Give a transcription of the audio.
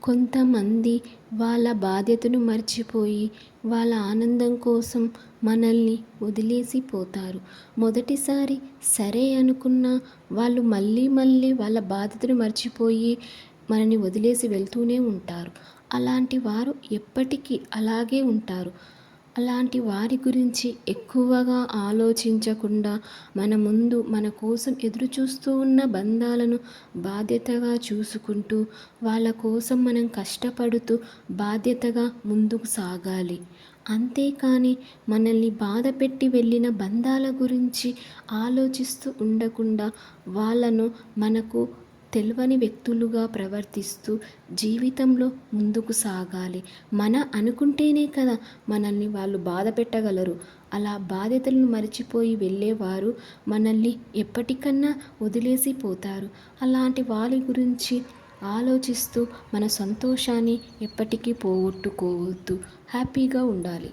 కొంతమంది వాళ్ళ బాధ్యతను మర్చిపోయి వాళ్ళ ఆనందం కోసం మనల్ని వదిలేసి పోతారు. మొదటిసారి సరే అనుకున్నా వాళ్ళు మళ్ళీ మళ్ళీ వాళ్ళ బాధ్యతను మర్చిపోయి మనల్ని వదిలేసి వెళ్తూనే ఉంటారు. అలాంటి వారు ఎప్పటికీ అలాగే ఉంటారు. అలాంటి వారి గురించి ఎక్కువగా ఆలోచించకుండా మన ముందు మన కోసం ఎదురుచూస్తూ ఉన్న బంధాలను బాధ్యతగా చూసుకుంటూ వాళ్ళ కోసం మనం కష్టపడుతూ బాధ్యతగా ముందుకు సాగాలి. అంతేకాని మనల్ని బాధపెట్టి వెళ్ళిన బంధాల గురించి ఆలోచిస్తూ ఉండకుండా వాళ్ళను మనకు తెల్వని వ్యక్తులుగా ప్రవర్తిస్తూ జీవితంలో ముందుకు సాగాలి. అనుకుంటేనే కదా మనల్ని వాళ్ళు బాధ పెట్టగలరు. అలా బాధ్యతలను మర్చిపోయి వెళ్ళేవారు మనల్ని ఎప్పటికన్నా వదిలేసి పోతారు. అలాంటి వాళ్ళ గురించి ఆలోచిస్తూ మన సంతోషాన్ని ఎప్పటికీ పోగొట్టుకోవద్దు. హ్యాపీగా ఉండాలి.